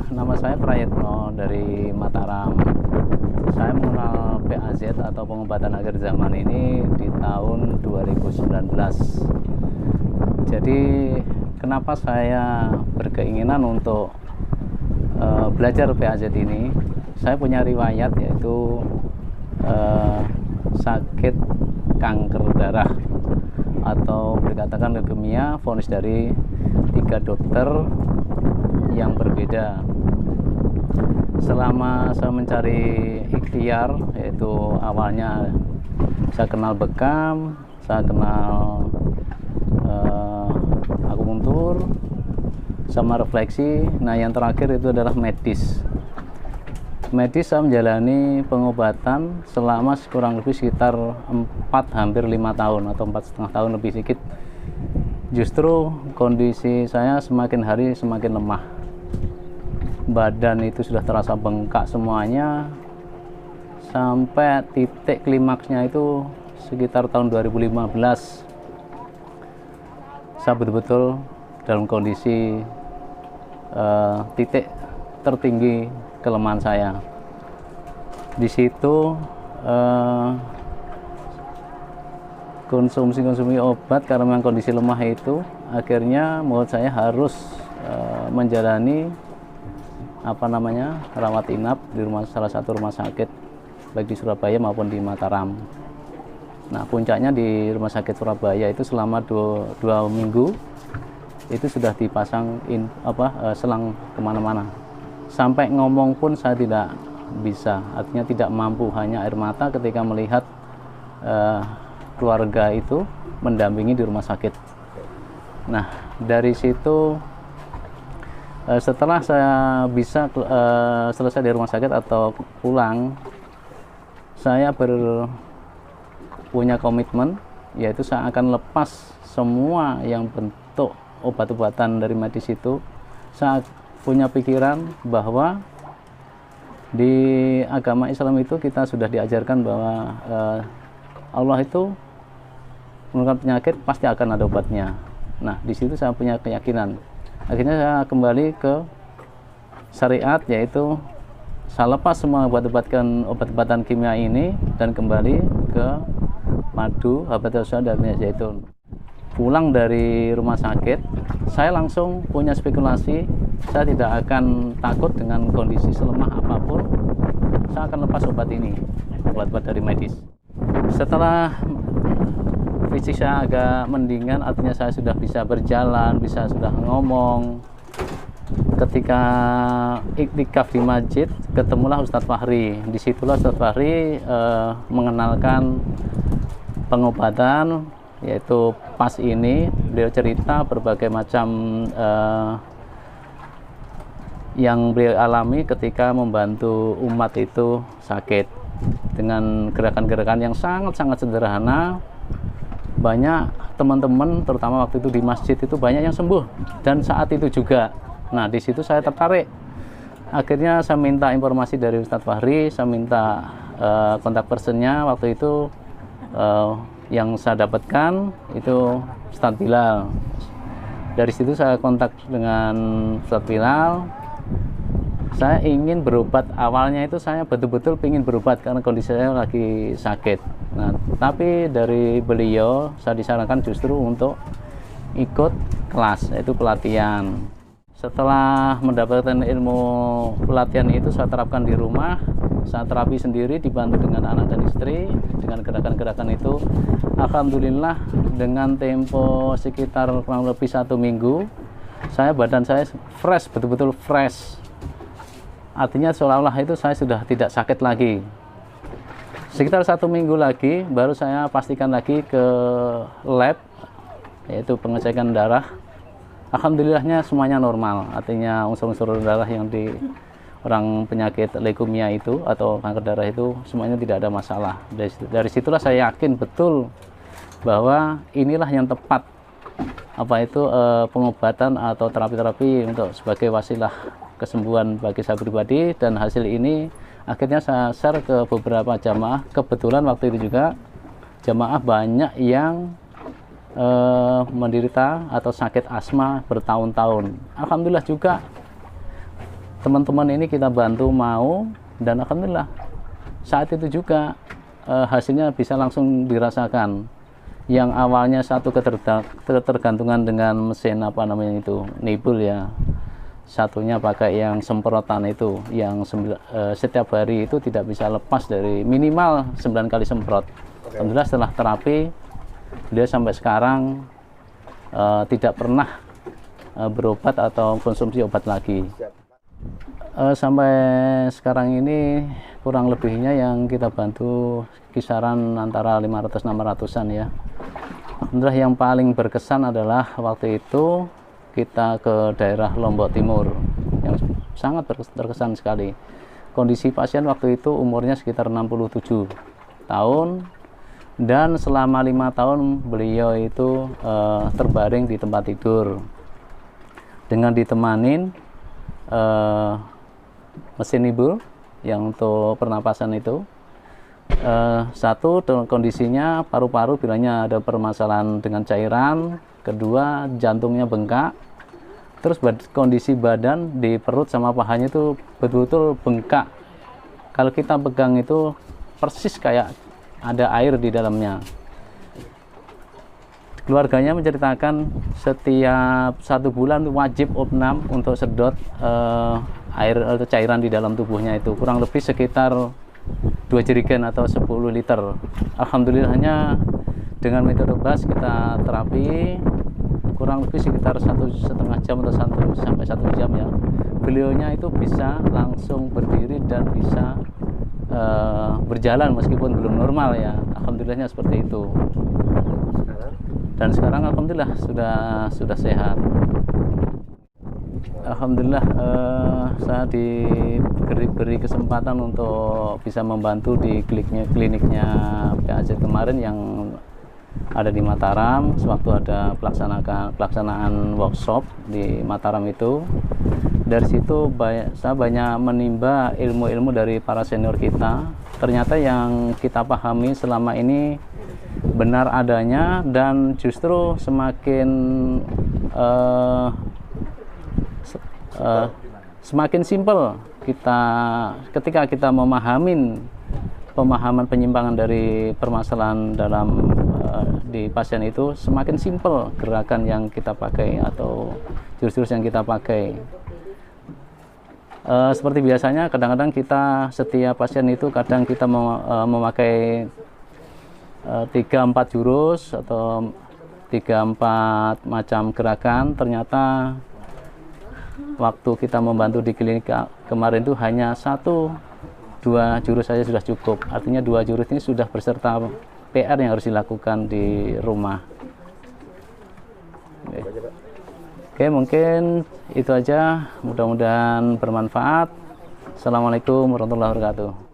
nama saya Prayetno dari Mataram. Saya mengenal PAZ atau pengobatan akhir zaman ini di tahun 2019. Jadi kenapa saya berkeinginan untuk belajar PAZ ini? Saya punya riwayat yaitu sakit kanker darah atau dikatakan leukemia, vonis dari 3 dokter yang berbeda. Selama saya mencari ikhtiar, yaitu awalnya saya kenal bekam, saya kenal akupuntur sama refleksi. Nah, yang terakhir itu adalah medis. Medis saya menjalani pengobatan selama kurang lebih sekitar 4 hampir 5 tahun atau 4,5 tahun lebih sedikit. Justru kondisi saya semakin hari semakin lemah. Badan itu sudah terasa bengkak semuanya, sampai titik klimaksnya itu sekitar tahun 2015. Saya betul-betul dalam kondisi titik tertinggi kelemahan saya. Di situ konsumsi obat karena memang kondisi lemah itu, akhirnya menurut saya harus menjalani rawat inap di salah satu rumah sakit baik di Surabaya maupun di Mataram. Nah, puncaknya di rumah sakit Surabaya itu selama 2 minggu itu sudah dipasang selang kemana-mana. Sampai ngomong pun saya tidak bisa, artinya tidak mampu, hanya air mata ketika melihat keluarga itu mendampingi di rumah sakit. Nah, dari situ setelah saya bisa selesai di rumah sakit atau pulang, saya punya komitmen, yaitu saya akan lepas semua yang bentuk obat-obatan dari medis itu. Saya punya pikiran bahwa di agama Islam itu kita sudah diajarkan bahwa Allah itu menurunkan penyakit pasti akan ada obatnya. Nah, di situ saya punya keyakinan. Akhirnya saya kembali ke syariat, yaitu saya lepas semua obat-obatan kimia ini dan kembali ke madu, habat sauda dan minyak zaitun. Pulang dari rumah sakit, saya langsung punya spekulasi, saya tidak akan takut dengan kondisi selemah apapun, saya akan lepas obat ini, obat-obat dari medis. Setelah fisik saya agak mendingan, artinya saya sudah bisa berjalan, sudah ngomong. Ketika iktikaf di masjid, ketemulah Ustadz Fahri. Disitulah Ustadz Fahri mengenalkan pengobatan, yaitu pas ini beliau cerita berbagai macam yang beliau alami ketika membantu umat itu sakit dengan gerakan-gerakan yang sangat-sangat sederhana. Banyak teman-teman, terutama waktu itu di masjid itu banyak yang sembuh, dan saat itu juga. Nah, di situ saya tertarik. Akhirnya saya minta informasi dari Ustadz Fahri, saya minta kontak personnya. Waktu itu yang saya dapatkan itu Ustadz Bilal. Dari situ saya kontak dengan Ustadz Bilal. Saya ingin berobat, awalnya itu saya betul-betul ingin berobat karena kondisi saya lagi sakit. Nah, tapi dari beliau saya disarankan justru untuk ikut kelas, yaitu pelatihan. Setelah mendapatkan ilmu pelatihan itu, saya terapkan di rumah. Saya terapi sendiri dibantu dengan anak dan istri. Dengan gerakan-gerakan itu, alhamdulillah dengan tempo sekitar kurang lebih 1 minggu, badan saya fresh, betul-betul fresh. Artinya seolah-olah itu saya sudah tidak sakit lagi. Sekitar 1 minggu lagi baru saya pastikan lagi ke lab, yaitu pengecekan darah. Alhamdulillahnya semuanya normal, artinya unsur-unsur darah yang di orang penyakit leukemia itu atau kanker darah itu semuanya tidak ada masalah. Dari situlah saya yakin betul bahwa inilah yang tepat, pengobatan atau terapi-terapi untuk sebagai wasilah kesembuhan bagi saya pribadi. Dan hasil ini akhirnya saya share ke beberapa jamaah. Kebetulan waktu itu juga jamaah banyak yang menderita atau sakit asma bertahun-tahun. Alhamdulillah juga teman-teman ini kita bantu mau, dan alhamdulillah saat itu juga hasilnya bisa langsung dirasakan. Yang awalnya satu ketergantungan dengan mesin apa namanya itu nibul ya, satunya pakai yang semprotan itu yang setiap hari itu tidak bisa lepas dari minimal 9 kali semprot. Alhamdulillah setelah terapi dia sampai sekarang tidak pernah berobat atau konsumsi obat lagi. Sampai sekarang ini kurang lebihnya yang kita bantu kisaran antara 500-600an ya. Alhamdulillah yang paling berkesan adalah waktu itu kita ke daerah Lombok Timur yang sangat berkesan sekali. Kondisi pasien waktu itu umurnya sekitar 67 tahun dan selama 5 tahun beliau itu terbaring di tempat tidur dengan ditemanin mesin nibul yang untuk pernapasan itu. Satu, kondisinya paru-paru bilangnya ada permasalahan dengan cairan. Kedua, jantungnya bengkak. Terus kondisi badan di perut sama pahanya itu betul-betul bengkak. Kalau kita pegang itu persis kayak ada air di dalamnya. Keluarganya menceritakan setiap 1 bulan wajib opnam untuk sedot air atau cairan di dalam tubuhnya itu kurang lebih sekitar 2 jerigen atau 10 liter. Alhamdulillahnya dengan metode BAS kita terapi kurang lebih sekitar 1,5 jam atau 1 jam ya. Beliaunya itu bisa langsung berdiri dan bisa berjalan meskipun belum normal ya. Alhamdulillahnya seperti itu. Dan sekarang alhamdulillah sudah sehat. Alhamdulillah saya diberi kesempatan untuk bisa membantu di kliniknya PAZ kemarin yang ada di Mataram sewaktu ada pelaksanaan workshop di Mataram itu. Dari situ saya banyak menimba ilmu-ilmu dari para senior kita. Ternyata yang kita pahami selama ini benar adanya dan justru semakin semakin simpel ketika kita pemahaman penyimpangan dari permasalahan dalam di pasien itu, semakin simpel gerakan yang kita pakai atau jurus-jurus yang kita pakai. Seperti biasanya kadang-kadang kita setiap pasien itu kadang kita memakai 3-4 jurus atau 3-4 macam gerakan. Ternyata waktu kita membantu di klinik kemarin itu hanya 1-2 jurus saja sudah cukup. Artinya 2 jurus ini sudah beserta PR yang harus dilakukan di rumah. Oke, mungkin itu aja. Mudah-mudahan bermanfaat. Assalamualaikum warahmatullahi wabarakatuh.